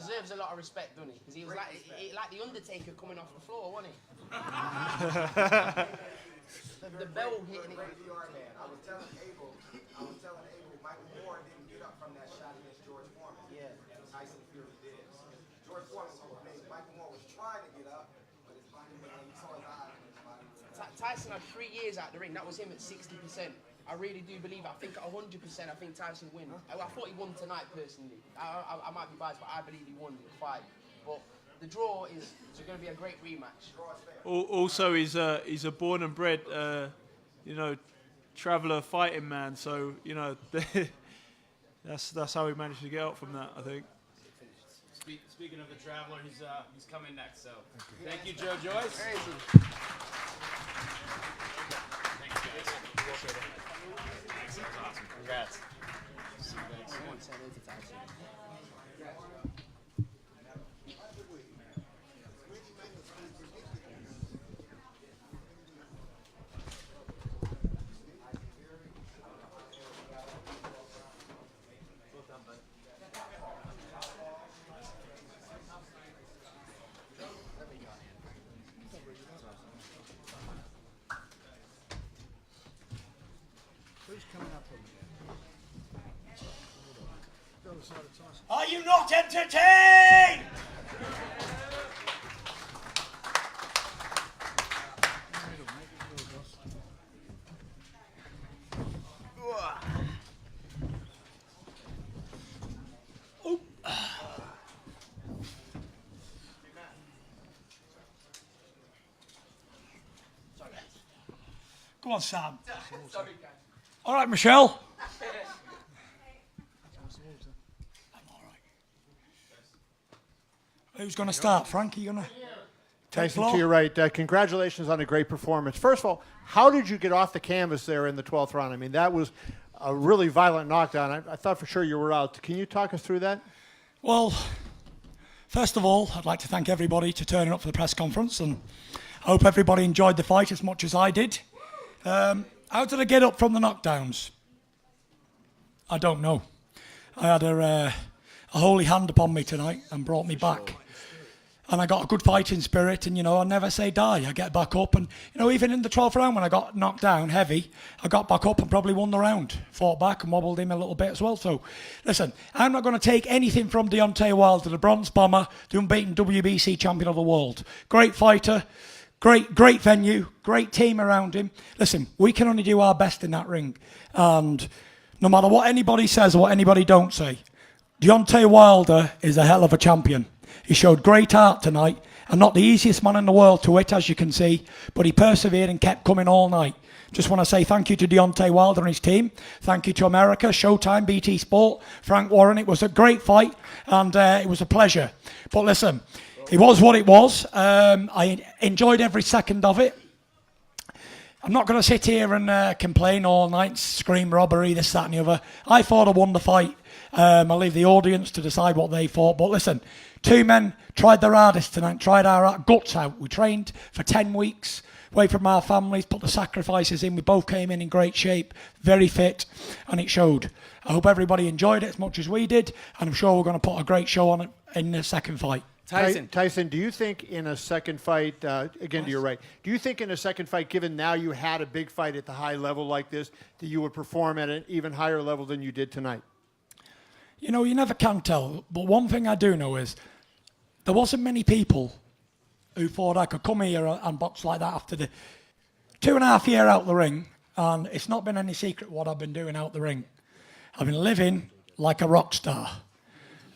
deserves a lot of respect, doesn't he? Because he was like the Undertaker coming off the floor, wasn't he? the bell hitting it. I was telling Abel, Michael Moore didn't get up from that shot against George Foreman. Yeah. Tyson Fury did. George Foreman, Michael Moore was trying to get up, but his body, he saw his eyes. Tyson had 3 years out the ring. That was him at 60%. I really do believe it. I think at 100%, I think Tyson wins. I thought he won tonight, personally. I might be biased, but I believe he won the fight. But the draw is going to be a great rematch. Also, he's a born and bred, traveller fighting man. So, that's how he managed to get out from that, I think. Speaking of the traveller, he's coming next. So, thank you, Joe Joyce. Thanks, guys. Excellent. Awesome. Congrats. See you guys soon. Are you not entertained? Go on, Sam. All right, Michelle. Who's going to start? Frank, are you going to? Tyson, to your right, congratulations on a great performance. First of all, how did you get off the canvas there in the 12th round? I mean, that was a really violent knockdown. I thought for sure you were out. Can you talk us through that? Well, first of all, I'd like to thank everybody for turning up for the press conference, and I hope everybody enjoyed the fight as much as I did. How did I get up from the knockdowns? I don't know. I had a holy hand upon me tonight and brought me back. And I got a good fighting spirit, and, I never say die. I get back up, and, even in the 12th round when I got knocked down heavy, I got back up and probably won the round. Fought back and wobbled him a little bit as well. So, listen, I'm not going to take anything from Deontay Wilder, the bronze bomber, the unbeaten WBC champion of the world. Great fighter, great venue, great team around him. Listen, we can only do our best in that ring. And no matter what anybody says or what anybody don't say, Deontay Wilder is a hell of a champion. He showed great heart tonight, and not the easiest man in the world to hit, as you can see, but he persevered and kept coming all night. Just want to say thank you to Deontay Wilder and his team. Thank you to America, Showtime, BT Sport, Frank Warren. It was a great fight, and it was a pleasure. But listen, it was what it was. I enjoyed every second of it. I'm not going to sit here and complain all night, scream robbery, this, that, and the other. I thought I won the fight. I'll leave the audience to decide what they thought. But listen, two men tried their hardest tonight, tried our guts out. We trained for 10 weeks, away from our families, put the sacrifices in. We both came in great shape, very fit, and it showed. I hope everybody enjoyed it as much as we did, and I'm sure we're going to put a great show on it in the second fight. Tyson, do you think in a second fight, again to your right, do you think in a second fight, given now you had a big fight at the high level like this, that you would perform at an even higher level than you did tonight? You never can tell, but one thing I do know is there wasn't many people who thought I could come here and box like that after the 2.5 years out the ring, and it's not been any secret what I've been doing out the ring. I've been living like a rock star.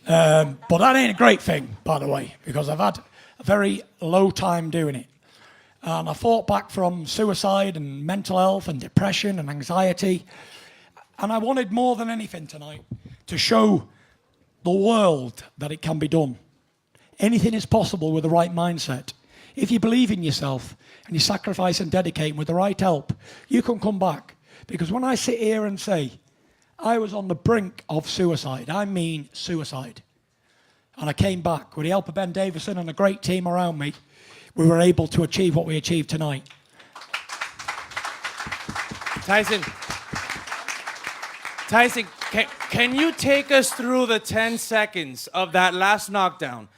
But that ain't a great thing, by the way, because I've had a very low time doing it. And I fought back from suicide and mental health and depression and anxiety. And I wanted more than anything tonight to show the world that it can be done. Anything is possible with the right mindset. If you believe in yourself and you sacrifice and dedicate with the right help, you can come back. Because when I sit here and say, I was on the brink of suicide, I mean suicide. And I came back with the help of Ben Davison and a great team around me. We were able to achieve what we achieved tonight. Tyson, can you take us through the 10 seconds of that last knockdown?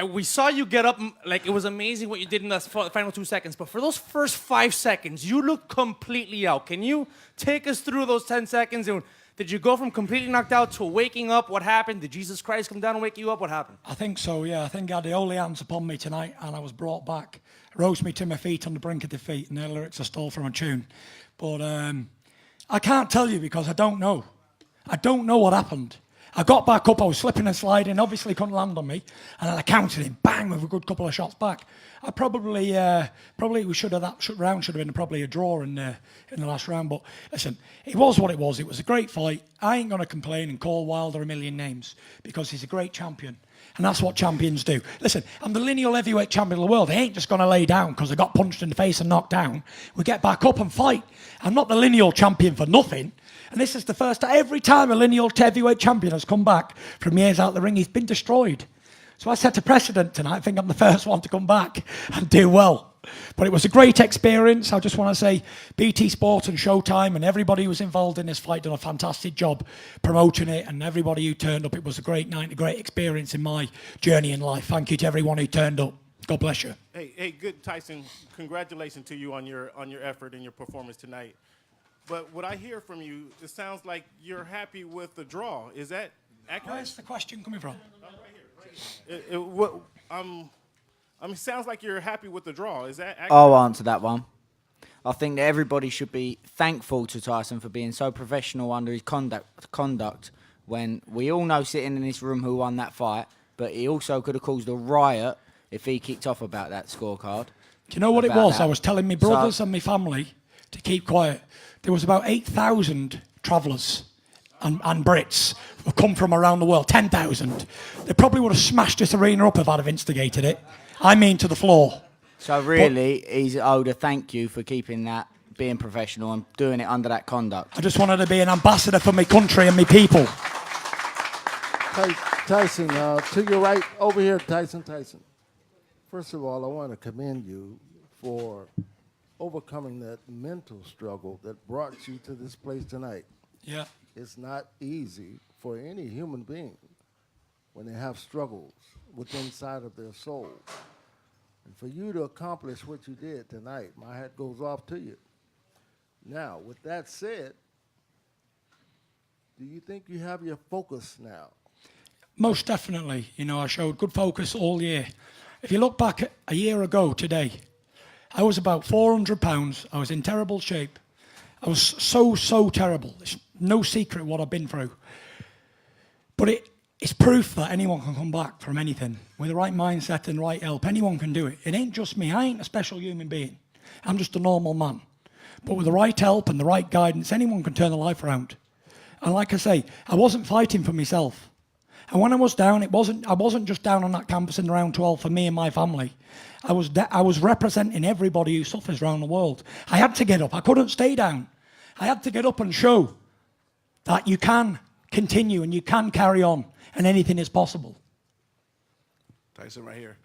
We saw you get up, like it was amazing what you did in the final 2 seconds, but for those first 5 seconds, you looked completely out. Can you take us through those 10 seconds? And did you go from completely knocked out to waking up? What happened? Did Jesus Christ come down and wake you up? What happened? I think so, yeah. I think I had the holy hands upon me tonight, and I was brought back. Rose me to my feet on the brink of defeat, and their lyrics are stole from a tune. But I can't tell you because I don't know. I don't know what happened. I got back up, I was slipping and sliding, obviously couldn't land on me, and then I countered him, bang, with a good couple of shots back. I probably that round should have been probably a draw in the last round, but listen, it was what it was. It was a great fight. I ain't going to complain and call Wilder a million names because he's a great champion, and that's what champions do. Listen, I'm the lineal heavyweight champion of the world. I ain't just going to lay down because I got punched in the face and knocked down. We get back up and fight. I'm not the lineal champion for nothing. And this is the first time, every time a lineal heavyweight champion has come back from years out the ring, he's been destroyed. So I set a precedent tonight. I think I'm the first one to come back and do well. But it was a great experience. I just want to say BT Sport and Showtime and everybody who was involved in this fight done a fantastic job promoting it, and everybody who turned up. It was a great night, a great experience in my journey in life. Thank you to everyone who turned up. God bless you. Hey, good, Tyson. Congratulations to you on your effort and your performance tonight. But what I hear from you, it sounds like you're happy with the draw. Is that accurate? Where's the question coming from? It sounds like you're happy with the draw. Is that accurate? I'll answer that one. I think that everybody should be thankful to Tyson for being so professional under his conduct when we all know sitting in this room who won that fight, but he also could have caused a riot if he kicked off about that scorecard. Do you know what it was? That. I was telling my brothers and my family to keep quiet. There was about 8,000 travellers and Brits who come from around the world, 10,000. They probably would have smashed this arena up if I'd have instigated it. I mean to the floor. So really, he's owed a thank you for keeping that, being professional and doing it under that conduct. I just wanted to be an ambassador for my country and my people. Tyson, to your right, over here, Tyson. First of all, I want to commend you for overcoming that mental struggle that brought you to this place tonight. Yeah. It's not easy for any human being when they have struggles within inside of their soul. And for you to accomplish what you did tonight, my hat goes off to you. Now, with that said, do you think you have your focus now? Most definitely. You know, I showed good focus all year. If you look back a year ago today, I was about 400 pounds. I was in terrible shape. I was so terrible. It's no secret what I've been through. But it's proof that anyone can come back from anything. With the right mindset and right help, anyone can do it. It ain't just me. I ain't a special human being. I'm just a normal man. But with the right help and the right guidance, anyone can turn their life around. And like I say, I wasn't fighting for myself. And when I was down, I wasn't just down on that campus in round 12 for me and my family. I was representing everybody who suffers around the world. I had to get up. I couldn't stay down. I had to get up and show that you can continue and you can carry on and anything is possible. Tyson, right here.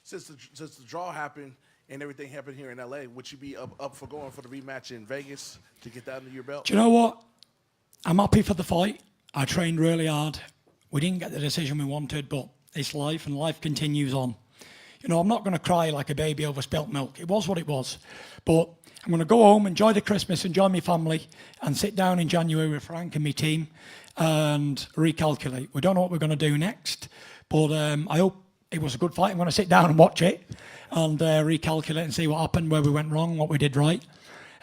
Since the draw happened and everything happened here in LA, would you be up for going for the rematch in Vegas to get that under your belt? Do you know what? I'm happy for the fight. I trained really hard. We didn't get the decision we wanted, but it's life and life continues on. You know, I'm not going to cry like a baby over spilt milk. It was what it was. But I'm going to go home, enjoy the Christmas, enjoy my family, and sit down in January with Frank and my team and recalculate. We don't know what we're going to do next, but I hope it was a good fight. I'm going to sit down and watch it and recalculate and see what happened, where we went wrong, what we did right.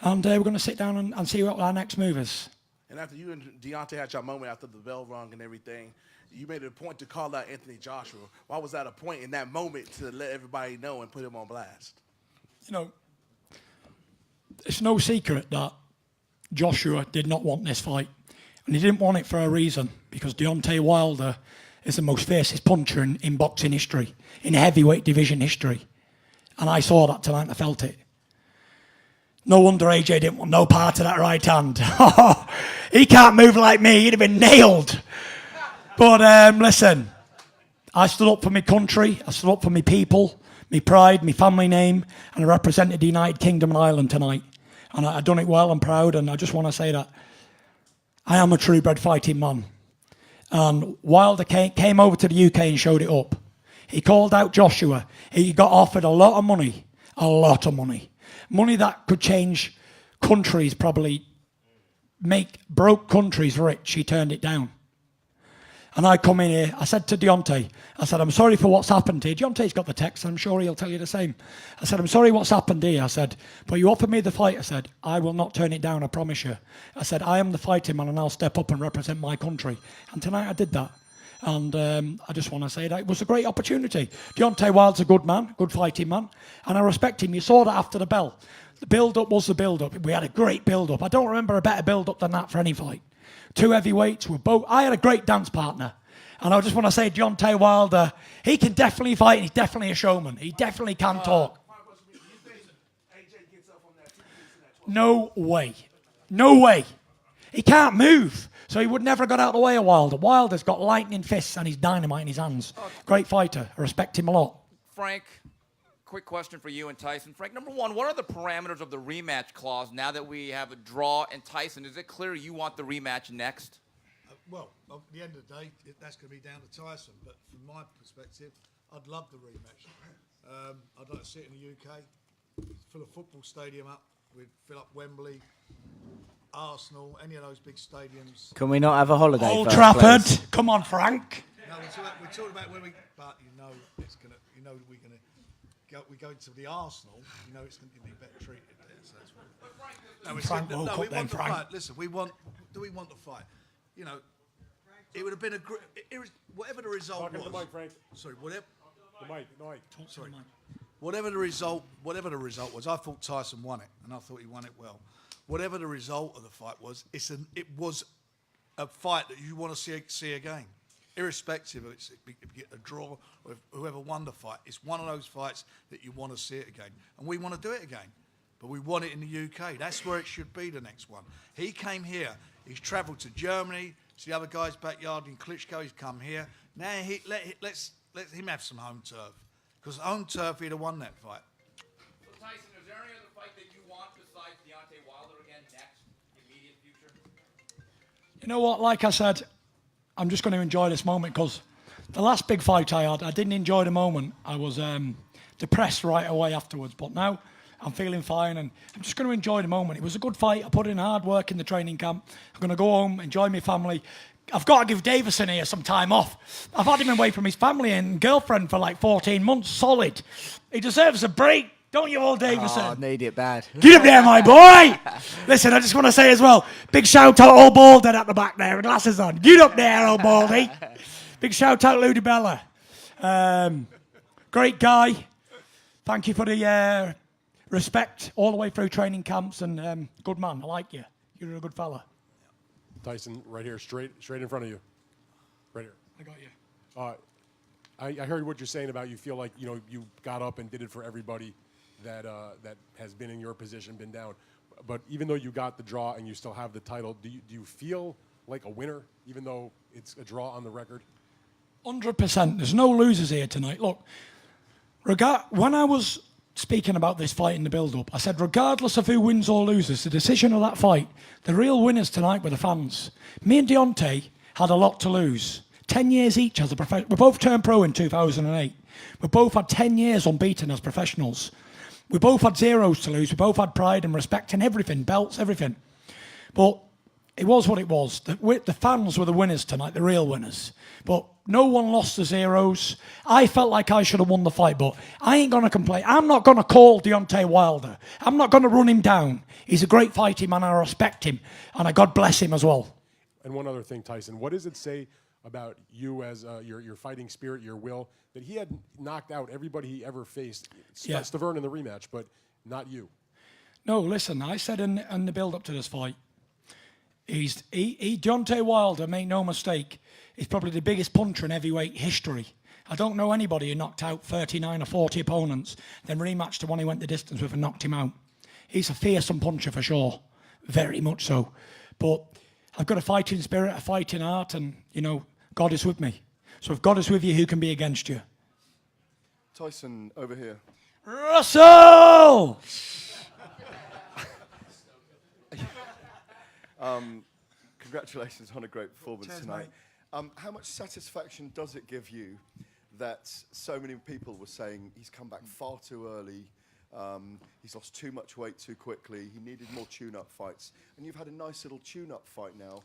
And we're going to sit down and see what our next move is. And after you and Deontay had your moment after the bell rung and everything, you made it a point to call out Anthony Joshua. Why was that a point in that moment to let everybody know and put him on blast? You know, it's no secret that Joshua did not want this fight. And he didn't want it for a reason, because Deontay Wilder is the most fiercest puncher in boxing history, in heavyweight division history. And I saw that tonight and I felt it. No wonder AJ didn't want no part of that right hand. He can't move like me. He'd have been nailed. But listen, I stood up for my country. I stood up for my people, my pride, my family name, and I represented the United Kingdom and Ireland tonight. And I done it well. I'm proud, and I just want to say that I am a true bred fighting man. And Wilder came over to the UK and showed it up. He called out Joshua. He got offered a lot of money. A lot of money. Money that could change countries, probably make broke countries rich. He turned it down. And I come in here, I said to Deontay, I said, I'm sorry for what's happened here. Deontay's got the text, I'm sure he'll tell you the same. I said, I'm sorry what's happened here. I said, but you offered me the fight. I said, I will not turn it down, I promise you. I said, I am the fighting man and I'll step up and represent my country. And tonight I did that. And I just want to say that it was a great opportunity. Deontay Wilder's a good man, good fighting man. And I respect him. You saw that after the bell. The build-up was the build-up. We had a great build-up. I don't remember a better build-up than that for any fight. Two heavyweights were both. I had a great dance partner. And I just want to say, Deontay Wilder, he can definitely fight and he's definitely a showman. He definitely can talk. No way. No way. He can't move. So he would never have got out of the way of Wilder. Wilder's got lightning fists and he's dynamite in his hands. Great fighter. I respect him a lot. Frank, quick question for you and Tyson. Frank, number one, what are the parameters of the rematch clause now that we have a draw and Tyson? Is it clear you want the rematch next? Well, at the end of the day, that's going to be down to Tyson. But from my perspective, I'd love the rematch. I'd like to see it in the UK, fill a football stadium up. We'd fill up Wembley, Arsenal, any of those big stadiums. Can we not have a holiday? Old first, Trafford. please? Come on, Frank. No, we're talking about when we. But you know, it's gonna. You know, we're gonna go. We go into the Arsenal. You know, it's going to be better treated there. So that's what. No, Frank woke up we then, want the Frank. fight. Listen, we want. Do we want the fight? You know, it would have been a great. Whatever the result Talk was. to the mic, Frank. Sorry, whatever. The mic. Sorry. Whatever the result was, I thought Tyson won it, and I thought he won it well. Whatever the result of the fight was, it was a fight that you want to see again, irrespective of if you get a draw or if whoever won the fight. It's one of those fights that you want to see it again, and we want to do it again. But we want it in the UK. That's where it should be. The next one. He came here. He's travelled to Germany. It's the other guy's backyard in Klitschko. He's come here. Now let's let him have some home turf. Because home turf, he'd have won that fight. So Tyson, is there any other fight that you want besides Deontay Wilder again next, immediate future? You know what? Like I said, I'm just going to enjoy this moment because the last big fight I had, I didn't enjoy the moment. I was depressed right away afterwards. But now I'm feeling fine and I'm just going to enjoy the moment. It was a good fight. I put in hard work in the training camp. I'm going to go home, enjoy my family. I've got to give Davison here some time off. I've had him away from his family and girlfriend for like 14 months, solid. He deserves a break, don't you all, Davison? Oh, need it bad. Get up there, my boy. Listen, I just want to say as well, big shout out old Baldy at the back there with glasses on. Get up there, old Baldy. Big shout out Ludi Bella. Great guy. Thank you for the respect all the way through training camps and good man. I like you. You're a good fella. Tyson, right here, straight in front of you. Right here. I got you. I heard what you're saying about you feel like you got up and did it for everybody that has been in your position, been down. But even though you got the draw and you still have the title, do you feel like a winner, even though it's a draw on the record? 100%. There's no losers here tonight. Look, when I was speaking about this fight in the build-up, I said regardless of who wins or loses, the decision of that fight, the real winners tonight were the fans. Me and Deontay had a lot to lose. 10 years each as a professional. We both turned pro in 2008. We both had 10 years unbeaten as professionals. We both had zeros to lose. We both had pride and respect and everything, belts, everything. But it was what it was. The fans were the winners tonight, the real winners. But no one lost the zeros. I felt like I should have won the fight, but I ain't going to complain. I'm not going to call Deontay Wilder. I'm not going to run him down. He's a great fighting man. I respect him, and God bless him as well. And one other thing, Tyson, what does it say about you as your fighting spirit, your will, that he had knocked out everybody he ever faced? Yeah. Stavern in the rematch, but not you. No, listen, I said in the build-up to this fight, Deontay Wilder, make no mistake, is probably the biggest puncher in heavyweight history. I don't know anybody who knocked out 39 or 40 opponents, then rematched the one he went the distance with and knocked him out. He's a fearsome puncher for sure, very much so. But I've got a fighting spirit, a fighting heart, and, God is with me. So if God is with you, who can be against you? Tyson, over here. Russell! congratulations on a great performance Cheers, tonight. How much satisfaction does it give you that so many people were saying he's come back far too early, he's lost too much weight too quickly, he needed more tune-up fights, and you've had a nice little tune-up fight now,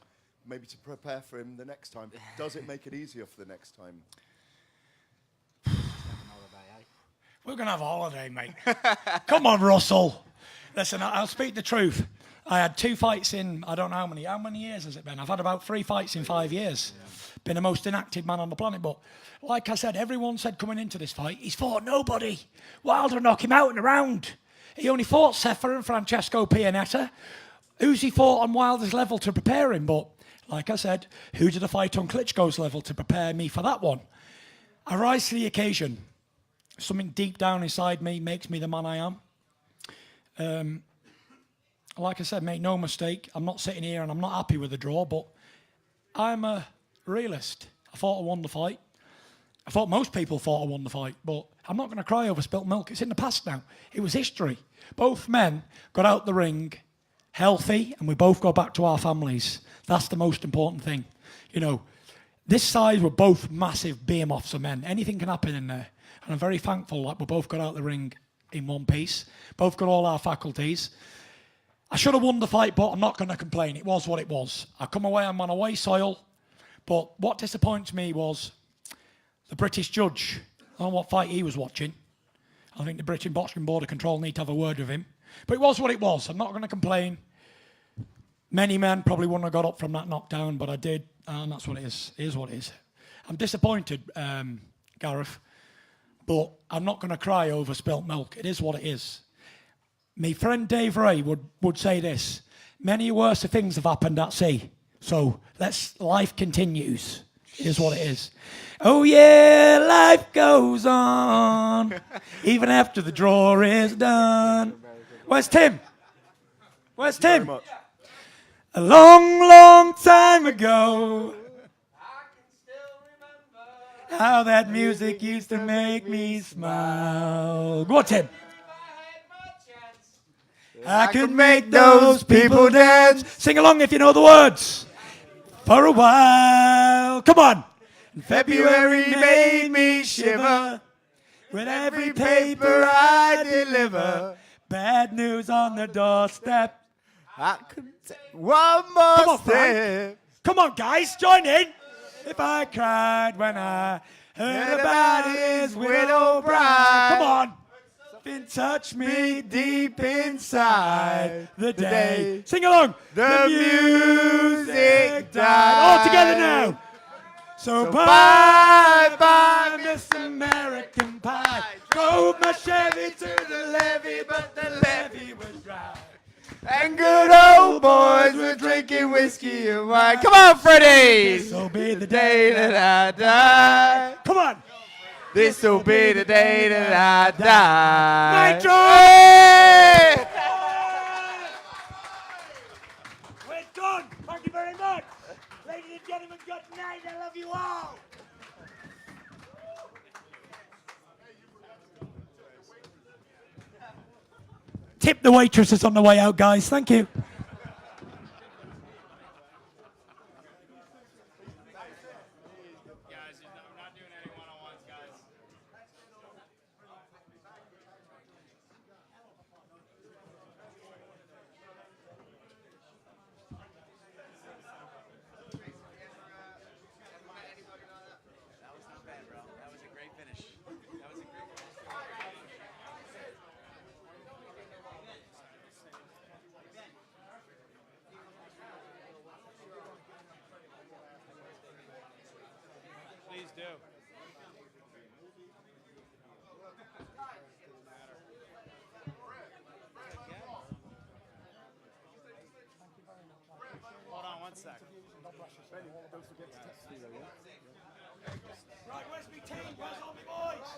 maybe to prepare for him the next time. Does it make it easier for the next time? We're going to have a holiday, mate. Come on, Russell. Listen, I'll speak the truth. I had 2 fights in, I don't know how many years has it been? I've had about 3 fights in 5 years. Been the most inactive man on the planet, but like I said, everyone said coming into this fight, he's fought nobody. Wilder knocked him out in a round. He only fought Sefer and Francesco Pianetta. Who's he fought on Wilder's level to prepare him? But like I said, who did I fight on Klitschko's level to prepare me for that one? I rise to the occasion. Something deep down inside me makes me the man I am. Like I said, make no mistake, I'm not sitting here and I'm not happy with the draw, but I'm a realist. I thought I won the fight. I thought most people thought I won the fight, but I'm not going to cry over spilt milk. It's in the past now. It was history. Both men got out the ring healthy, and we both go back to our families. That's the most important thing. You know, this side were both massive behemoths of men. Anything can happen in there. And I'm very thankful that we both got out the ring in one piece. Both got all our faculties. I should have won the fight, but I'm not going to complain. It was what it was. I come away, I'm on away soil. But what disappoints me was the British judge. I don't know what fight he was watching. I think the British Boxing Board of Control need to have a word with him. But it was what it was. I'm not going to complain. Many men probably wouldn't have got up from that knockdown, but I did, and that's what it is. It is what it is. I'm disappointed, Gareth, but I'm not going to cry over spilt milk. It is what it is. My friend Dave Ray would say this: many worse things have happened at sea. So life continues. It is what it is. Oh yeah, life goes on, even after the draw is done. Where's Tim? Where's Tim? A long, long time ago, I can still remember how that music used to make me smile. Go on, Tim. I could make those people dance. Sing along if you know the words. For a while. Come on. February made me shiver with every paper I deliver. Bad news on the doorstep. I could one more step. Come on, guys, join in. If I cried when I heard about his widow bride. Come on. Something touched me deep inside the day. Sing along. The music died. All together now. So bye, bye, Miss American Pie. Drove my Chevy to the levee, but the levee was dry. And good old boys were drinking whiskey and wine. Come on, Freddie! This'll be the day that I die. Come on! This'll be the day that I die. Nitro! Hey! We're done. Thank you very much. Ladies and gentlemen, good night. I love you all. Tip the waitresses on the way out, guys. Thank you. Please do. Hold on one second. Don't forget to text me though, yeah? Right, where's me team? Where's all my boys?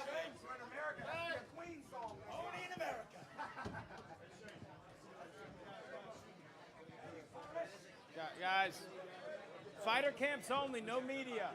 James, we're in America. Hey, Queen song. Only in America. Guys, fighter camps only, no media.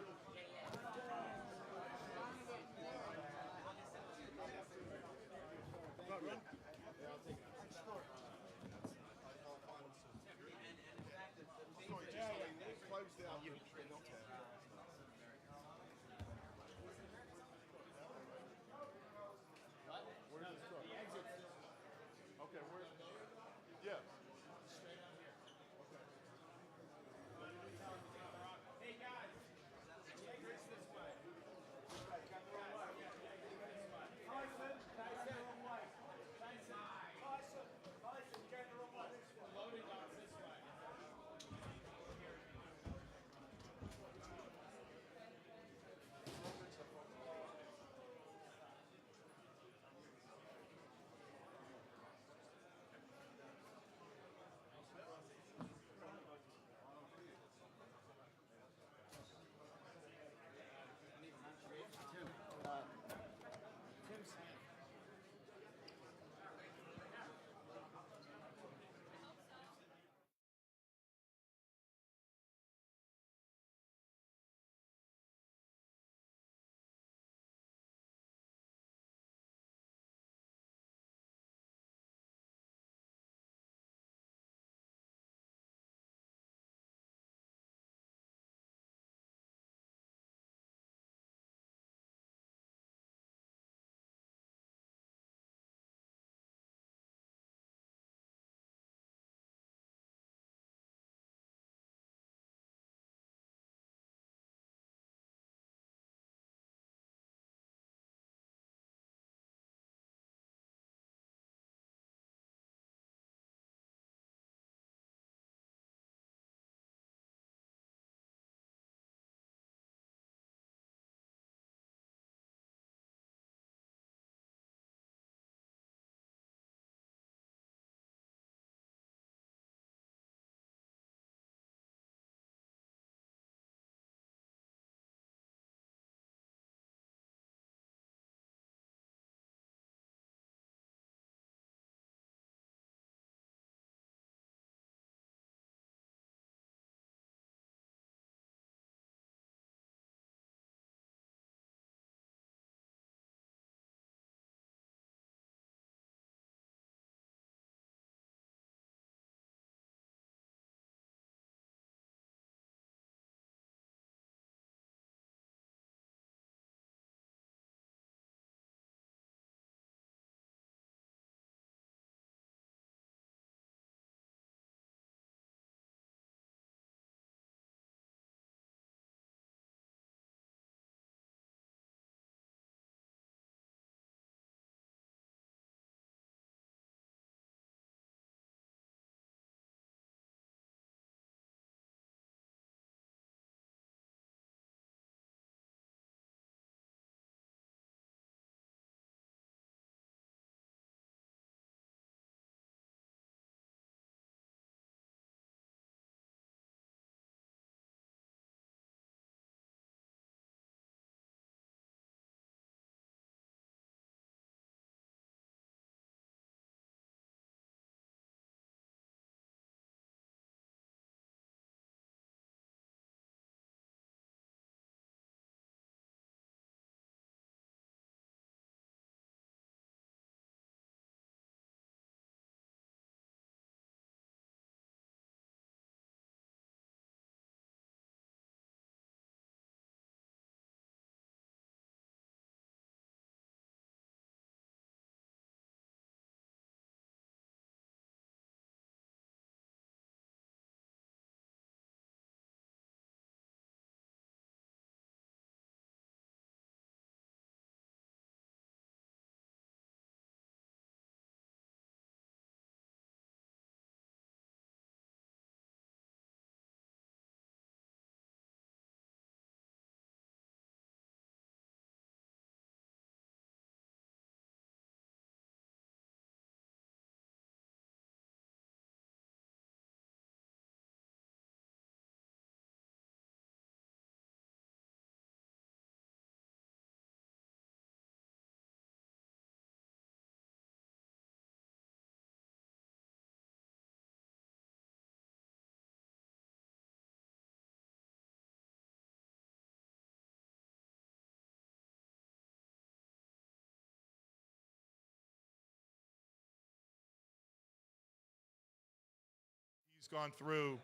he's gone through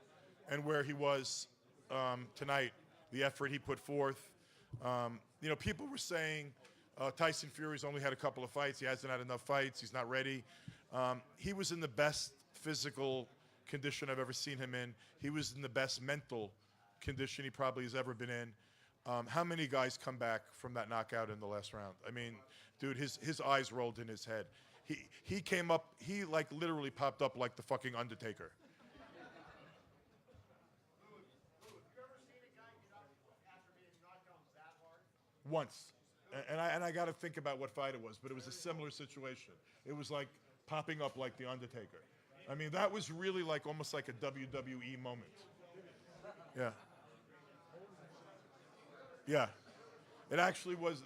and where he was tonight, the effort he put forth. People were saying Tyson Fury's only had a couple of fights. He hasn't had enough fights. He's not ready. He was in the best physical condition I've ever seen him in. He was in the best mental condition he probably has ever been in. How many guys come back from that knockout in the last round? I mean, dude, his eyes rolled in his head. He came up, he like literally popped up like the fucking Undertaker. Once. And I got to think about what fight it was, but it was a similar situation. It was like popping up like the Undertaker. I mean, that was really like almost like a WWE moment. Yeah. Yeah. It actually was,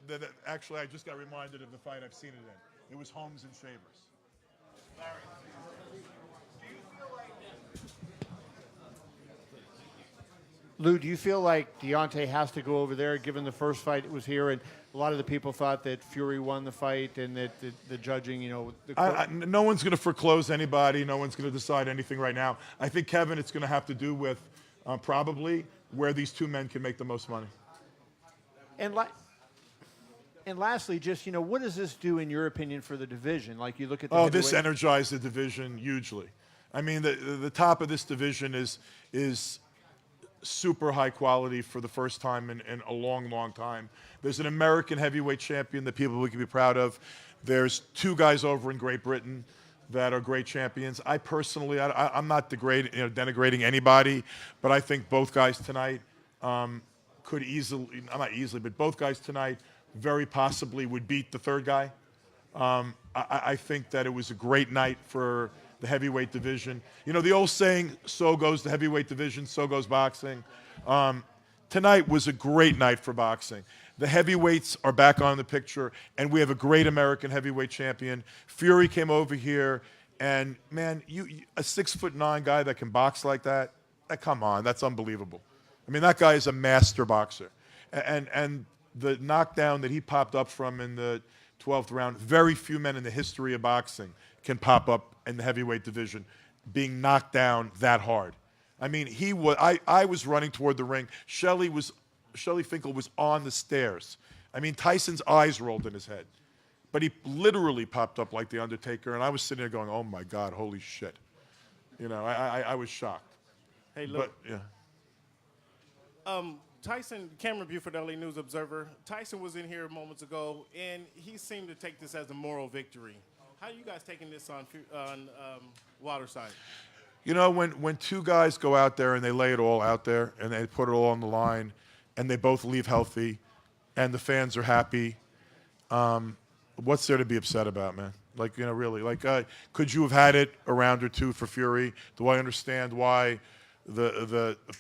actually I just got reminded of the fight I've seen it in. It was Holmes and Shavers. Larry, do you feel like... Lou, do you feel like Deontay has to go over there, given the first fight was here, and a lot of the people thought that Fury won the fight, and that the judging, no one's going to foreclose anybody. No one's going to decide anything right now. I think, Kevin, it's going to have to do with probably where these two men can make the most money. And lastly, just, what does this do, in your opinion, for the division? Like, you look at the this energized the division hugely. I mean, the top of this division is super high quality for the first time in a long, long time. There's an American heavyweight champion that we can be proud of. There's two guys over in Great Britain that are great champions. I personally, I'm not denigrating anybody, but I think both guys tonight could easily, not easily, but both guys tonight very possibly would beat the third guy. I think that it was a great night for the heavyweight division. The old saying, so goes the heavyweight division, so goes boxing. Tonight was a great night for boxing. The heavyweights are back on the picture, and we have a great American heavyweight champion. Fury came over here, and man, a 6'9" guy that can box like that, come on, that's unbelievable. I mean, that guy is a master boxer. And the knockdown that he popped up from in the 12th round, very few men in the history of boxing can pop up in the heavyweight division being knocked down that hard. I mean, I was running toward the ring. Shelly Finkel was on the stairs. I mean, Tyson's eyes rolled in his head. But he literally popped up like the Undertaker, and I was sitting there going, oh my God, holy shit. I was shocked. Hey, look. But, yeah. Tyson, Cameron Buford, LA News Observer. Tyson was in here moments ago, and he seemed to take this as a moral victory. How are you guys taking this on Wilder's side? When two guys go out there and they lay it all out there and they put it all on the line and they both leave healthy and the fans are happy, what's there to be upset about, man? Like, really. Like, could you have had it a round or two for Fury? Do I understand why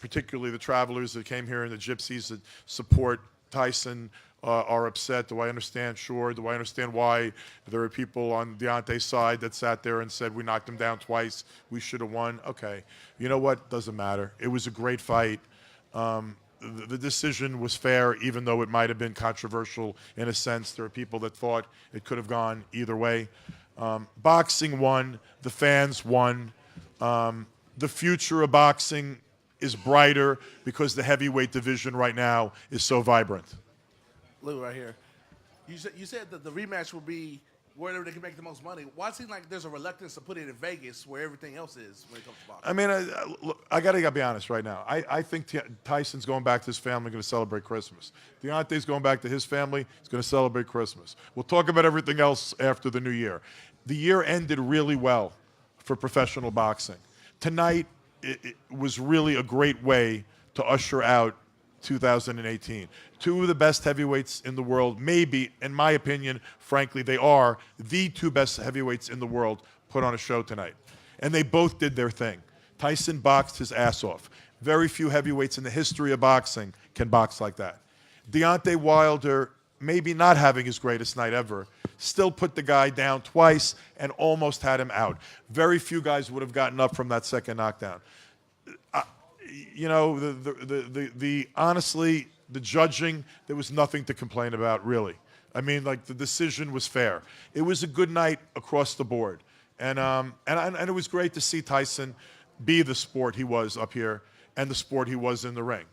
particularly the travelers that came here and the gypsies that support Tyson are upset? Do I understand? Sure. Do I understand why there are people on Deontay's side that sat there and said, we knocked him down twice, we should have won? Okay. You know what? Doesn't matter. It was a great fight. The decision was fair, even though it might have been controversial in a sense. There are people that thought it could have gone either way. Boxing won. The fans won. The future of boxing is brighter because the heavyweight division right now is so vibrant. Lou, right here. You said that the rematch will be wherever they can make the most money. Why it seems like there's a reluctance to put it in Vegas where everything else is when it comes to boxing? I mean, look, I got to be honest right now. I think Tyson's going back to his family, going to celebrate Christmas. Deontay's going back to his family. He's going to celebrate Christmas. We'll talk about everything else after the new year. The year ended really well for professional boxing. Tonight, it was really a great way to usher out 2018. Two of the best heavyweights in the world, maybe, in my opinion, frankly, they are the two best heavyweights in the world, put on a show tonight. And they both did their thing. Tyson boxed his ass off. Very few heavyweights in the history of boxing can box like that. Deontay Wilder, maybe not having his greatest night ever, still put the guy down twice and almost had him out. Very few guys would have gotten up from that second knockdown. Honestly, the judging, there was nothing to complain about, really. I mean, like, the decision was fair. It was a good night across the board. And it was great to see Tyson be the sport he was up here and the sport he was in the ring.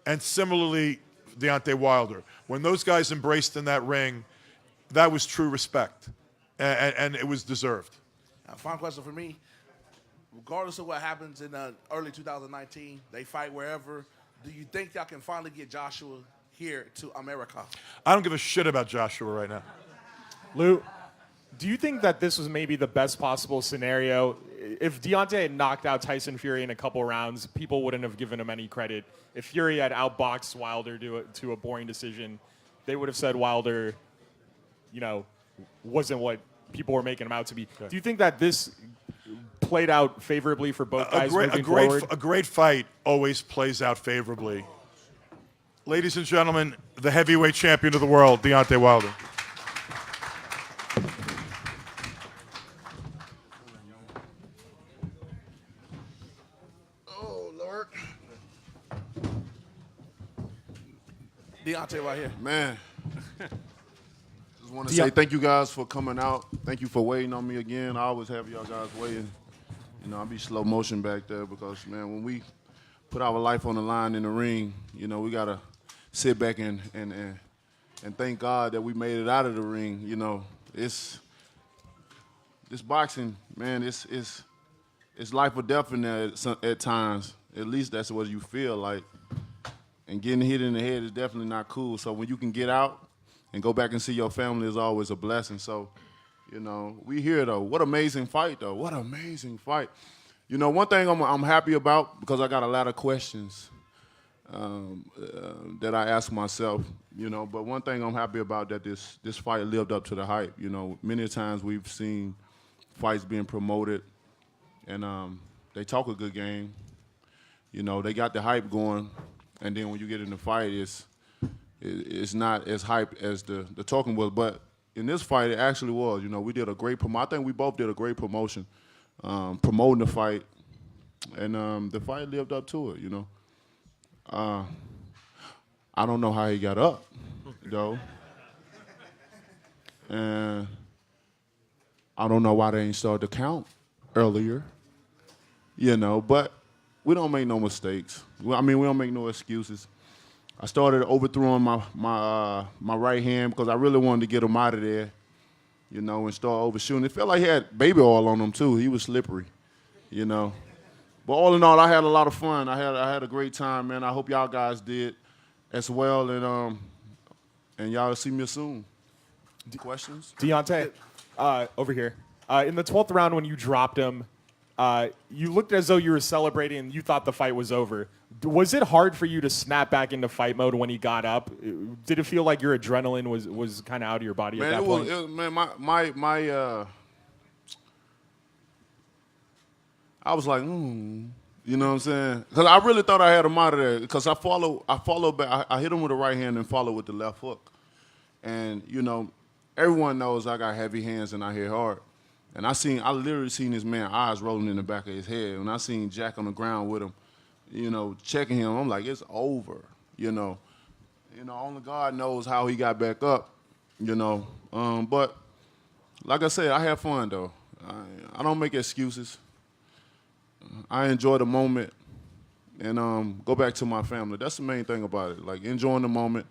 And similarly, Deontay Wilder. When those guys embraced in that ring, that was true respect, and it was deserved. Final question for me. Regardless of what happens in early 2019, they fight wherever. Do you think y'all can finally get Joshua here to America? I don't give a shit about Joshua right now. Lou, do you think that this was maybe the best possible scenario? If Deontay had knocked out Tyson Fury in a couple rounds, people wouldn't have given him any credit. If Fury had outboxed Wilder to a boring decision, they would have said Wilder, wasn't what people were making him out to be. Okay. Do you think that this played out favorably for both guys moving forward? A great fight always plays out favorably. Ladies and gentlemen, the heavyweight champion of the world, Deontay Wilder. Oh, Lord. Deontay right here. Man. Just want to say thank you guys for coming out. Thank you for waiting on me again. I always have y'all guys waiting. I'll be slow motion back there because, man, when we put our life on the line in the ring, we got to sit back and thank God that we made it out of the ring. This boxing, man, it's life or death in there at times. At least that's what you feel like. And getting hit in the head is definitely not cool. So when you can get out and go back and see your family is always a blessing. So, we here, though. What amazing fight, though. What amazing fight. One thing I'm happy about, because I got a lot of questions that I ask myself, but one thing I'm happy about that this fight lived up to the hype. Many times we've seen fights being promoted, and they talk a good game. They got the hype going, and then when you get in the fight, it's not as hype as the talking was, but in this fight, it actually was. We did a great promo. I think we both did a great promotion, promoting the fight, and the fight lived up to it. I don't know how he got up, though, and I don't know why they ain't started to count earlier. But we don't make no mistakes. We don't make no excuses. I started overthrowing my right hand because I really wanted to get him out of there, and start overshooting. It felt like he had baby oil on him too. He was slippery, But all in all, I had a lot of fun. I had a great time, man. I hope y'all guys did as well, and y'all see me soon. Questions? Deontay, over here. In the 12th round when you dropped him, you looked as though you were celebrating and you thought the fight was over. Was it hard for you to snap back into fight mode when he got up? Did it feel like your adrenaline was kind of out of your body at that point? I was like, you know what I'm saying? Because I really thought I had him out of there. Because I followed back. I hit him with the right hand and followed with the left hook. And everyone knows I got heavy hands and I hit hard. And I literally seen this man's eyes rolling in the back of his head. When I seen Jack on the ground with him, checking him, I'm like, it's over. Only God knows how he got back up. But like I said, I had fun though. I don't make excuses. I enjoy the moment and go back to my family. That's the main thing about it. Like enjoying the moment,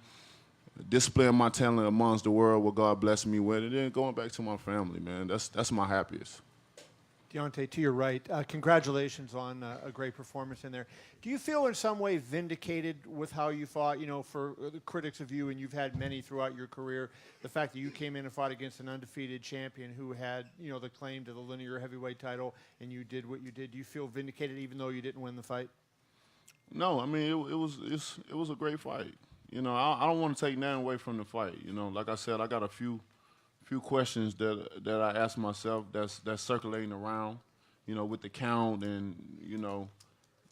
displaying my talent amongst the world, what God blessed me with, and then going back to my family, man. That's my happiest. Deontay, to your right, congratulations on a great performance in there. Do you feel in some way vindicated with how you fought? For the critics of you, and you've had many throughout your career, the fact that you came in and fought against an undefeated champion who had, the claim to the linear heavyweight title, and you did what you did. Do you feel vindicated even though you didn't win the fight? No, it was a great fight. I don't want to take nothing away from the fight. Like I said, I got a few questions that I ask myself that's circulating around, with the count and,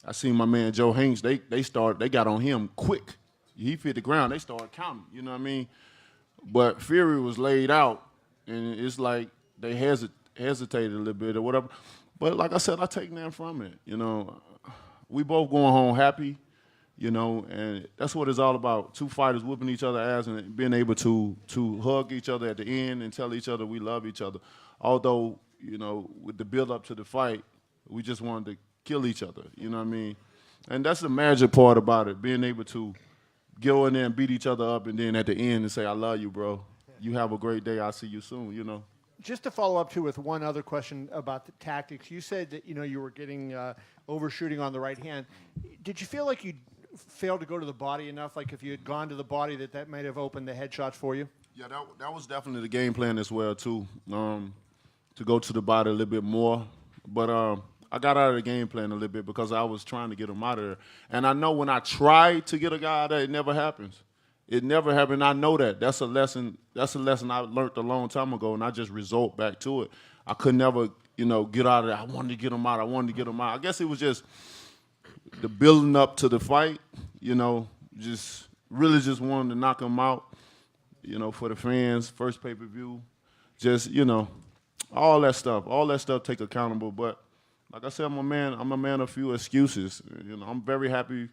I seen my man Joe Hanks, they got on him quick. He hit the ground, they started counting, you know what I mean? But Fury was laid out, and it's like they hesitated a little bit or whatever. But like I said, I take nothing from it, We both going home happy. And that's what it's all about. Two fighters whooping each other ass and being able to hug each other at the end and tell each other we love each other. Although, with the build up to the fight, we just wanted to kill each other. You know what I mean? And that's the magic part about it, being able to go in there and beat each other up, and then at the end and say, "I love you, bro. You have a great day. I'll see you soon." You know. Just to follow up too with one other question about the tactics, you said that you were getting overshooting on the right hand. Did you feel like you failed to go to the body enough? Like if you had gone to the body, that might have opened the headshots for you? Yeah, that was definitely the game plan as well too. To go to the body a little bit more, but I got out of the game plan a little bit because I was trying to get him out of there. And I know when I try to get a guy out of there, it never happens. It never happened. I know that. That's a lesson. That's a lesson I learned a long time ago, and I just resort back to it. I could never, get out of there. I wanted to get him out. I guess it was just the building up to the fight. Just really just wanted to knock him out. For the fans, first pay-per-view, just all that stuff. All that stuff take accountable. But like I said, I'm a man of few excuses. I'm very happy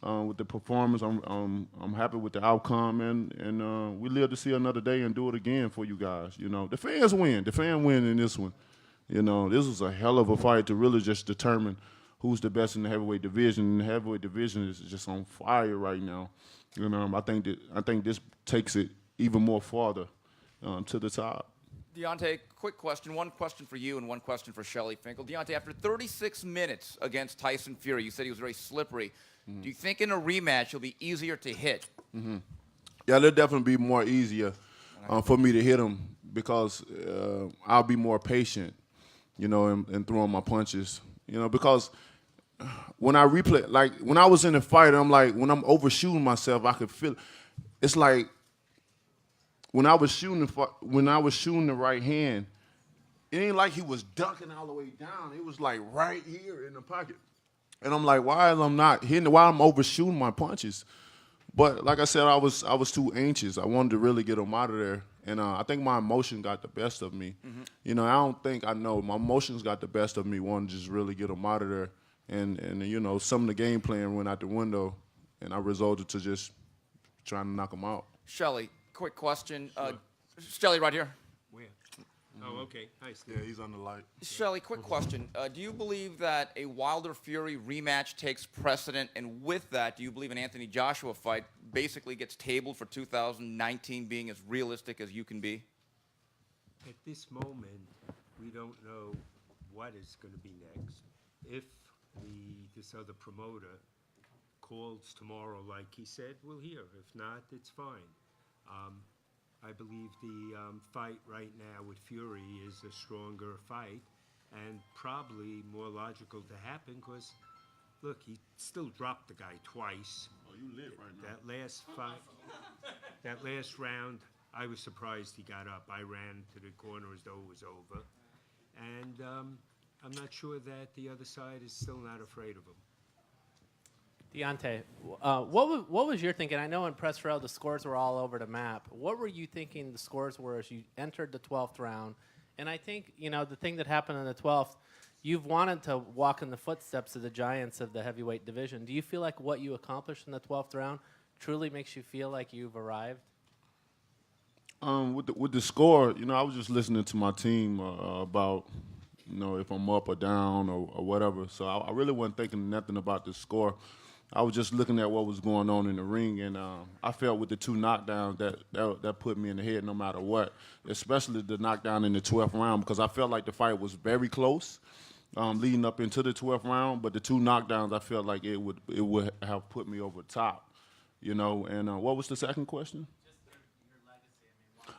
with the performance. I'm happy with the outcome, and we live to see another day and do it again for you guys. The fans win. The fans win in this one. This was a hell of a fight to really just determine who's the best in the heavyweight division. And the heavyweight division is just on fire right now. I think this takes it even more farther to the top. Deontay, quick question. One question for you and one question for Shelly Finkel. Deontay, after 36 minutes against Tyson Fury, you said he was very slippery. Mm-hmm. Do you think in a rematch he'll be easier to hit? Mm-hmm. Yeah, it'll definitely be more easier for me to hit him because I'll be more patient, and throwing my punches. Because when I replay, like when I was in the fight, I'm like, when I'm overshooting myself, I could feel it. It's like when I was shooting the right hand, it ain't like he was ducking all the way down. It was like right here in the pocket. And I'm like, why am I not hitting? Why I'm overshooting my punches? But like I said, I was too anxious. I wanted to really get him out of there. And I think my emotion got the best of me. Mm-hmm. I don't think I know. My emotions got the best of me, wanting to just really get him out of there. And some of the game plan went out the window, and I resorted to just trying to knock him out. Shelly, quick question. Sure. Shelly, right here. Where? Oh, okay. Nice. Yeah, he's on the light. Shelly, quick question. Do you believe that a Wilder-Fury rematch takes precedent? And with that, do you believe an Anthony Joshua fight basically gets tabled for 2019 being as realistic as you can be? At this moment, we don't know what is going to be next. If this other promoter calls tomorrow, like he said, we'll hear. If not, it's fine. I believe the fight right now with Fury is a stronger fight and probably more logical to happen because, look, he still dropped the guy twice. Oh, you live right now. That last round, I was surprised he got up. I ran to the corner as though it was over. And I'm not sure that the other side is still not afraid of him. Deontay, what was your thinking? I know in press row the scores were all over the map. What were you thinking the scores were as you entered the 12th round? And I think, the thing that happened in the 12th, you've wanted to walk in the footsteps of the giants of the heavyweight division. Do you feel like what you accomplished in the 12th round truly makes you feel like you've arrived? With the score, I was just listening to my team about, if I'm up or down or whatever. So I really wasn't thinking nothing about the score. I was just looking at what was going on in the ring, and I felt with the two knockdowns that put me in the head no matter what, especially the knockdown in the 12th round because I felt like the fight was very close leading up into the 12th round, but the two knockdowns I felt like it would have put me over the top, And what was the second question?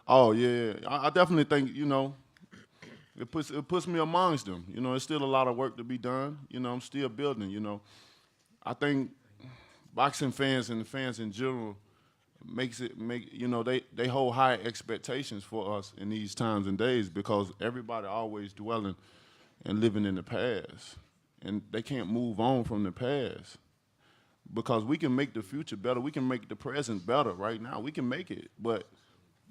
Oh, yeah. I definitely think, it puts me amongst them. It's still a lot of work to be done. I'm still building, I think boxing fans and the fans in general they hold high expectations for us in these times and days because everybody always dwelling and living in the past. And they can't move on from the past because we can make the future better. We can make the present better right now. We can make it, but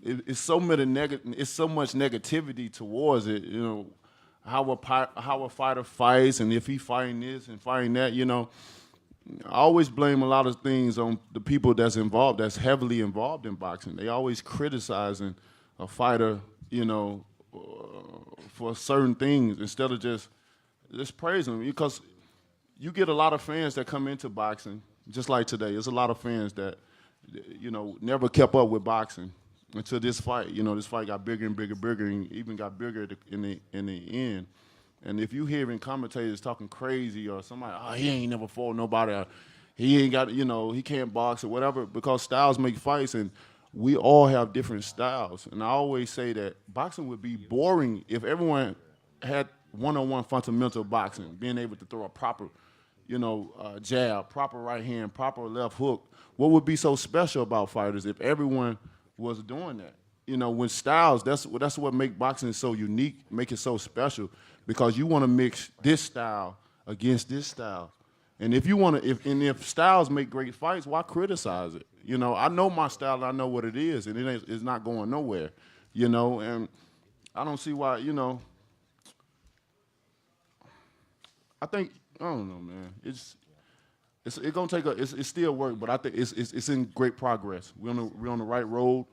it's so much negativity towards it, how a fighter fights and if he fighting this and fighting that, I always blame a lot of things on the people that's heavily involved in boxing. They always criticizing a fighter, for certain things instead of just praising them. Because you get a lot of fans that come into boxing, just like today. There's a lot of fans that, never kept up with boxing until this fight. This fight got bigger and bigger, and even got bigger in the end. And if you hearing commentators talking crazy or somebody, he ain't never fought nobody, or he ain't got, he can't box or whatever, because styles make fights, and we all have different styles. And I always say that boxing would be boring if everyone had one-on-one fundamental boxing, being able to throw a proper, jab, proper right hand, proper left hook. What would be so special about fighters if everyone was doing that? With styles, that's what makes boxing so unique, make it so special, because you want to mix this style against this style. And if styles make great fights, why criticize it? I know my style, I know what it is, and it's not going nowhere. And I don't see why. I think, I don't know, man. It's gonna take it's still work, but I think it's in great progress. We're on the right road,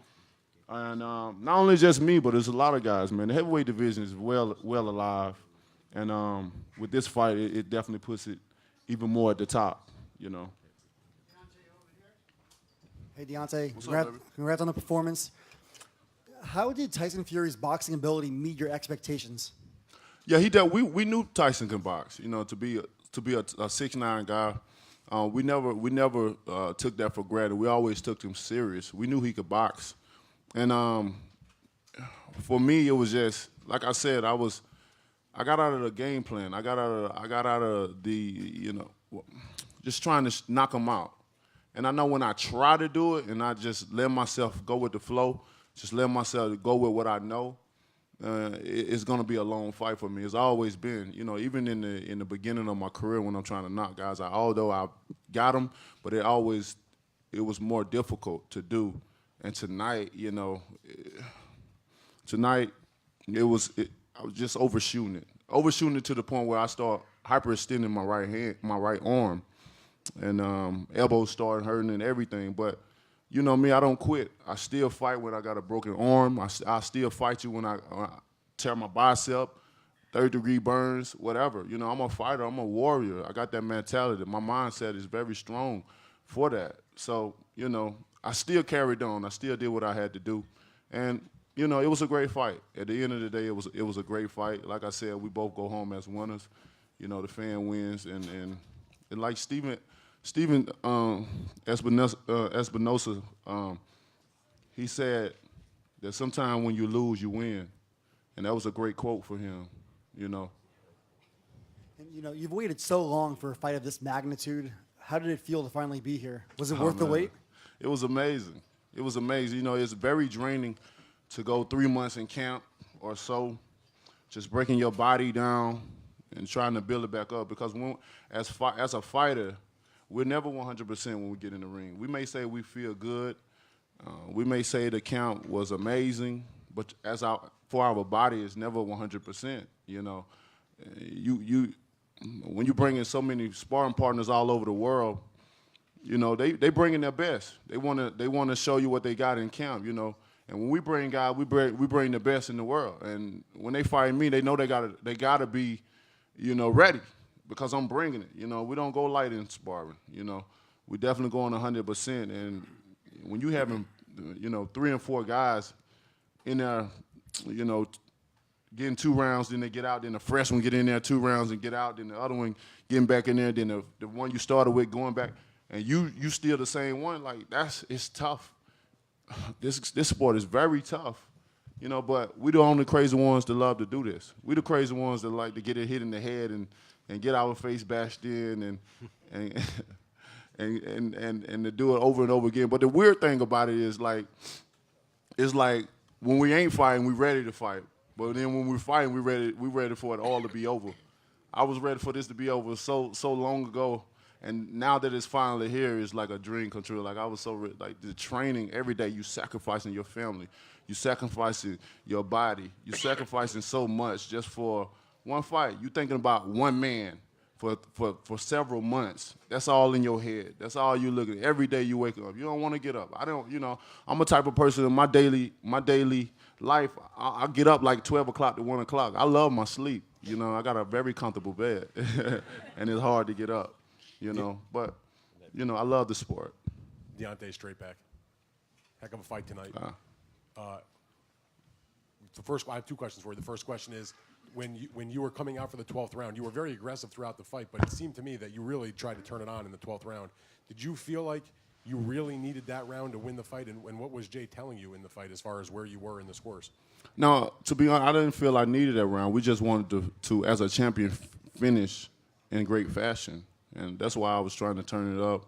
and not only just me, but there's a lot of guys, man. The heavyweight division is well alive, and with this fight, it definitely puts it even more at the top. Hey Deontay, What's up, baby? congrats on the performance. How did Tyson Fury's boxing ability meet your expectations? Yeah, he did. We knew Tyson can box. To be a 6'9" guy, we never took that for granted. We always took him serious. We knew he could box, and for me, it was just like I said. I got out of the game plan. I got out of the just trying to knock him out. And I know when I try to do it, and I just let myself go with the flow, just let myself go with what I know. It's gonna be a long fight for me. It's always been, even in the beginning of my career when I'm trying to knock guys out. Although I got them, but it was more difficult to do. And tonight, I was just overshooting it to the point where I start hyperextending my right arm, and elbows started hurting and everything. But me, I don't quit. I still fight when I got a broken arm. I still fight you when I tear my bicep, third-degree burns, whatever. I'm a fighter. I'm a warrior. I got that mentality. My mindset is very strong for that. So, I still carried on. I still did what I had to do. And, it was a great fight. At the end of the day, it was a great fight. Like I said, we both go home as winners. The fan wins. And like Steven Espinosa, he said that sometimes when you lose, you win. And that was a great quote for him, And, you've waited so long for a fight of this magnitude. How did it feel to finally be here? Was it worth the wait? It was amazing. It was amazing. It's very draining to go 3 months in camp or so, just breaking your body down and trying to build it back up. Because as a fighter, we're never 100% when we get in the ring. We may say we feel good. We may say the count was amazing, but for our body, it's never 100%. When you bring in so many sparring partners all over the world, they bring in their best. They want to show you what they got in camp. And when we bring guys, we bring the best in the world. And when they fight me, they know they gotta be, ready, because I'm bringing it. We don't go light in sparring. We definitely go on 100%. And when you having, 3 and 4 guys in there, getting 2 rounds, then they get out, then the fresh one get in there 2 rounds and get out, then the other one getting back in there, then the one you started with going back, and you still the same one, like it's tough. This sport is very tough, but we the only crazy ones that love to do this. We the crazy ones that like to get it hit in the head and get our face bashed in and to do it over and over again. But the weird thing about it is it's like when we ain't fighting, we ready to fight. But then when we're fighting, we ready for it all to be over. I was ready for this to be over so long ago, and now that it's finally here, it's like a dream come true. Like I was so like the training every day, you sacrificing your family, you sacrificing your body, you sacrificing so much just for one fight. You thinking about one man for several months. That's all in your head. That's all you looking at. Every day you wake up, you don't want to get up. I don't, I'm a type of person in my daily life. I get up like 12 o'clock to 1 o'clock. I love my sleep. You know, I got a very comfortable bed, and it's hard to get up. You know, but you know, I love the sport. Deontay straight back. Heck of a fight tonight. I have two questions for you. The first question is, when you were coming out for the 12th round, you were very aggressive throughout the fight, but it seemed to me that you really tried to turn it on in the 12th round. Did you feel like you really needed that round to win the fight, and what was Jay telling you in the fight as far as where you were in the scores? No, to be honest, I didn't feel I needed that round. We just wanted to as a champion, finish in great fashion, and that's why I was trying to turn it up.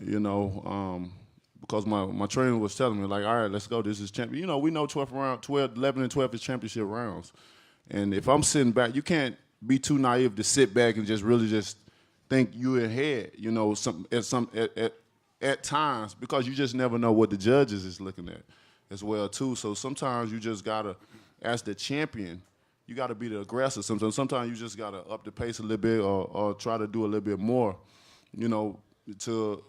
You know, because my trainer was telling me, like, all right, let's go. This is champion. You know, we know 11 and 12 is championship rounds. And if I'm sitting back, you can't be too naive to sit back and just really just think you ahead, you know, at times, because you just never know what the judges is looking at as well, too. So sometimes you just got to, as the champion, you got to be the aggressor. Sometimes you just got to up the pace a little bit or try to do a little bit more, you know, to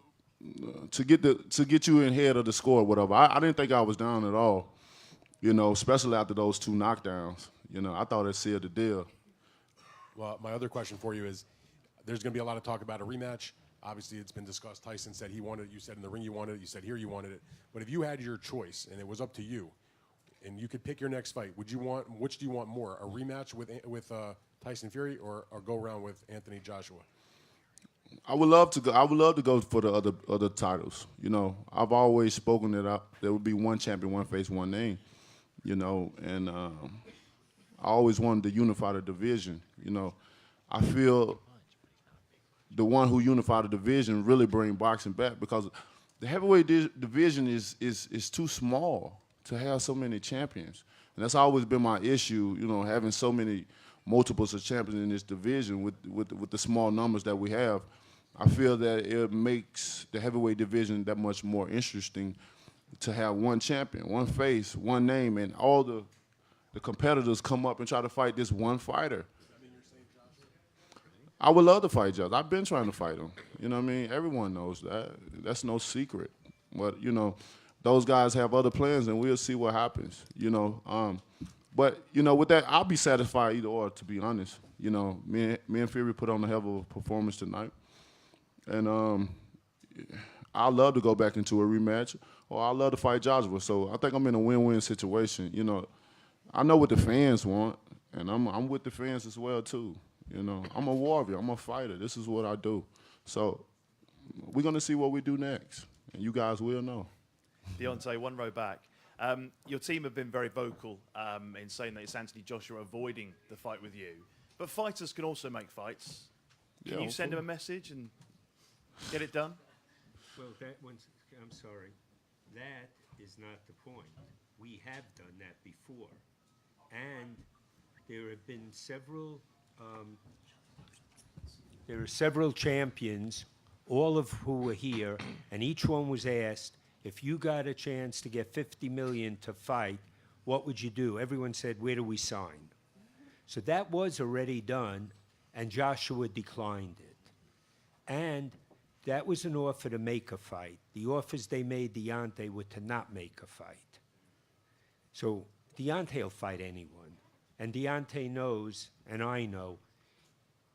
get you in head of the score or whatever. I didn't think I was down at all, you know, especially after those 2 knockdowns. You know, I thought it sealed the deal. Well, my other question for you is, there's going to be a lot of talk about a rematch. Obviously, it's been discussed. Tyson said he wanted it. You said in the ring you wanted it. You said here you wanted it. But if you had your choice and it was up to you, and you could pick your next fight, which do you want more? A rematch with Tyson Fury or go around with Anthony Joshua? I would love to go. I would love to go for the other titles. You know, I've always spoken that there would be one champion, one face, one name. You know, and I always wanted to unify the division. You know, I feel the one who unified the division really bring boxing back, because the heavyweight division is too small to have so many champions, and that's always been my issue. You know, having so many multiples of champions in this division with the small numbers that we have. I feel that it makes the heavyweight division that much more interesting to have one champion, one face, one name, and all the competitors come up and try to fight this one fighter. I would love to fight Josh. I've been trying to fight him. You know what I mean? Everyone knows that. That's no secret. But, you know, those guys have other plans, and we'll see what happens, you know. But, you know, with that, I'll be satisfied either or, to be honest. You know, me and Fury put on a hell of a performance tonight. And I'd love to go back into a rematch, or I'd love to fight Joshua. So I think I'm in a win-win situation. You know, I know what the fans want, and I'm with the fans as well, too. You know, I'm a warrior. I'm a fighter. This is what I do. So we're going to see what we do next, and you guys will know. Deontay, one row back. Your team have been very vocal in saying that it's Anthony Joshua avoiding the fight with you. But fighters can also make fights. Can you send him a message and get it done? Well, I'm sorry. That is not the point. We have done that before. And there have been several champions, all of who were here, and each one was asked, if you got a chance to get $50 million to fight, what would you do? Everyone said, where do we sign? So that was already done, and Joshua declined it. And that was an offer to make a fight. The offers they made Deontay were to not make a fight. So Deontay will fight anyone. And Deontay knows, and I know,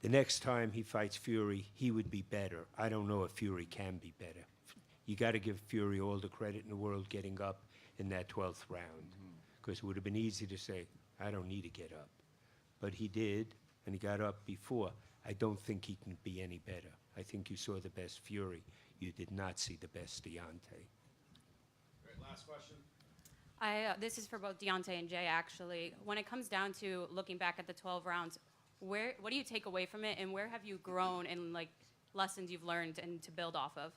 the next time he fights Fury, he would be better. I don't know if Fury can be better. You got to give Fury all the credit in the world getting up in that 12th round, because it would have been easy to say, I don't need to get up. But he did, and he got up before. I don't think he can be any better. I think you saw the best Fury. You did not see the best Deontay. Great. Last question. This is for both Deontay and Jay, actually. When it comes down to looking back at the 12 rounds, what do you take away from it, and where have you grown in like lessons you've learned and to build off of?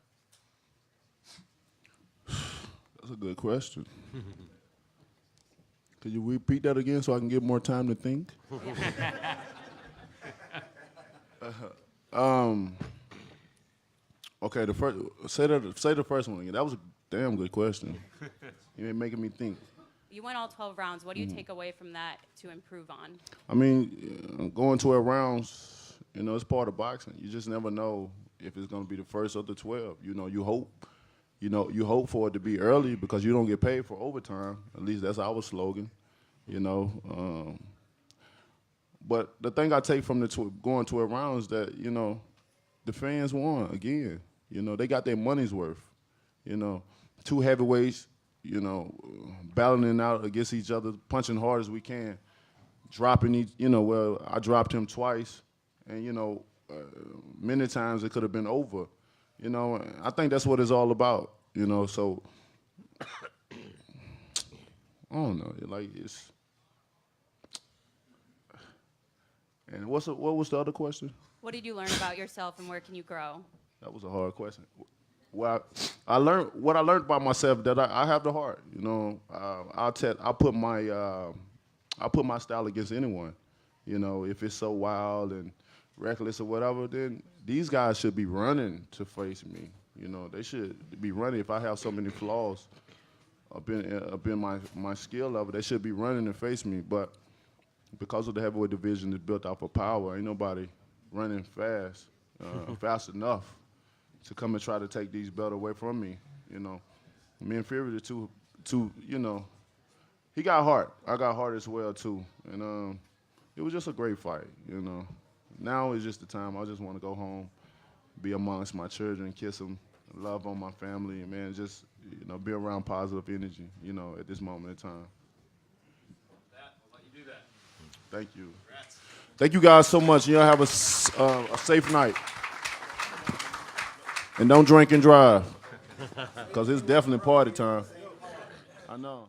That's a good question. Could you repeat that again so I can get more time to think? Okay, say the first one again. That was a damn good question. You're making me think. You went all 12 rounds. What do you take away from that to improve on? I mean, going 12 rounds, you know, it's part of boxing. You just never know if it's going to be the first or the 12. You know, you hope for it to be early because you don't get paid for overtime. At least that's our slogan, you know. But the thing I take from going 12 rounds that, you know, the fans won again. You know, they got their money's worth. You know, two heavyweights, you know, battling out against each other, punching hard as we can, dropping each, you know, well, I dropped him twice. And, you know, many times it could have been over. You know, I think that's what it's all about, you know, so I don't know, like it's. And what was the other question? What did you learn about yourself and where can you grow? That was a hard question. Well, I learned about myself that I have the heart. You know, I put my style against anyone. You know, if it's so wild and reckless or whatever, then these guys should be running to face me. You know, they should be running. If I have so many flaws up in my skill level, they should be running to face me. But because of the heavyweight division is built off of power, ain't nobody running fast enough to come and try to take these belts away from me. You know, me and Fury, the two, you know, he got heart. I got heart as well too, and it was just a great fight. You know, now is just the time. I just want to go home, be amongst my children, kiss them, love on my family, and man, just you know, be around positive energy. You know, at this moment in time. I'll let you do that. Thank you. Congrats. Thank you guys so much. You all have a safe night. And don't drink and drive, because it's definitely party time. I know.